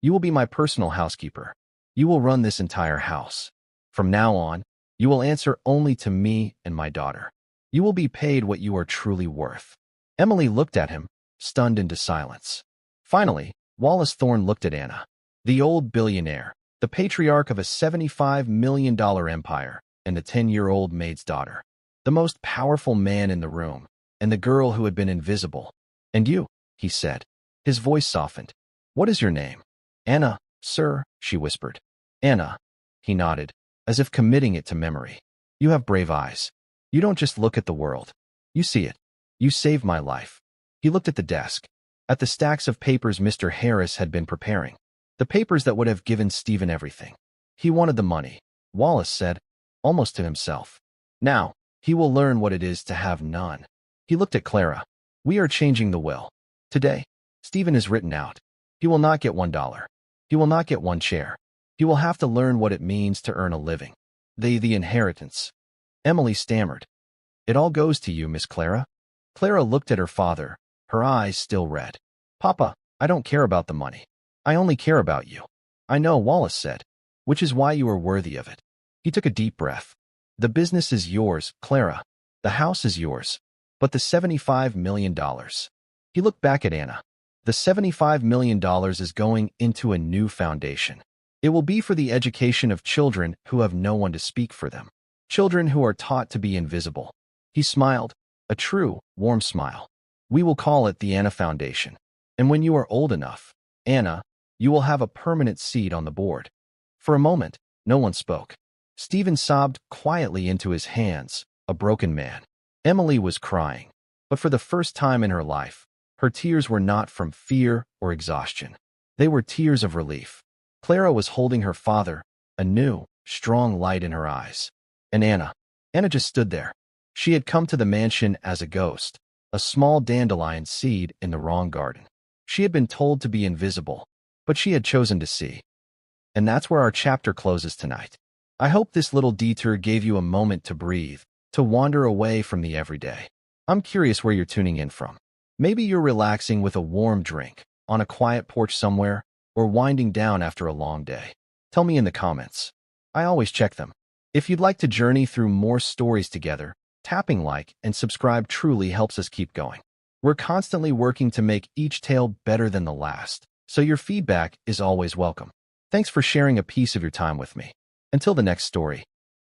Speaker 1: You will be my personal housekeeper. You will run this entire house. From now on, you will answer only to me and my daughter. You will be paid what you are truly worth. Emily looked at him, stunned into silence. Finally, Wallace Thorne looked at Anna. The old billionaire, the patriarch of a $75 million empire, and the 10-year-old maid's daughter. The most powerful man in the room, and the girl who had been invisible. And you, he said. His voice softened. What is your name? Anna, sir, she whispered. Anna, he nodded, as if committing it to memory. You have brave eyes. You don't just look at the world. You see it. You saved my life. He looked at the desk, at the stacks of papers Mr. Harris had been preparing. The papers that would have given Stephen everything. He wanted the money, Wallace said, almost to himself. Now, he will learn what it is to have none. He looked at Clara. We are changing the will. Today, Stephen is written out. He will not get $1. He will not get one chair. He will have to learn what it means to earn a living. The inheritance. Emily stammered. It all goes to you, Miss Clara. Clara looked at her father, her eyes still red. Papa, I don't care about the money. I only care about you. I know, Wallace said, which is why you are worthy of it. He took a deep breath. The business is yours, Clara. The house is yours. But the $75 million. He looked back at Anna. The $75 million is going into a new foundation. It will be for the education of children who have no one to speak for them. Children who are taught to be invisible. He smiled, a true, warm smile. We will call it the Anna Foundation. And when you are old enough, Anna, you will have a permanent seat on the board. For a moment, no one spoke. Stephen sobbed quietly into his hands, a broken man. Emily was crying, but for the first time in her life, her tears were not from fear or exhaustion. They were tears of relief. Clara was holding her father, a new, strong light in her eyes. And Anna just stood there. She had come to the mansion as a ghost, a small dandelion seed in the wrong garden. She had been told to be invisible, but she had chosen to see. And that's where our chapter closes tonight. I hope this little detour gave you a moment to breathe, to wander away from the everyday. I'm curious where you're tuning in from. Maybe you're relaxing with a warm drink, on a quiet porch somewhere, or winding down after a long day. Tell me in the comments. I always check them. If you'd like to journey through more stories together, tapping like and subscribe truly helps us keep going. We're constantly working to make each tale better than the last, so your feedback is always welcome. Thanks for sharing a piece of your time with me. Until the next story.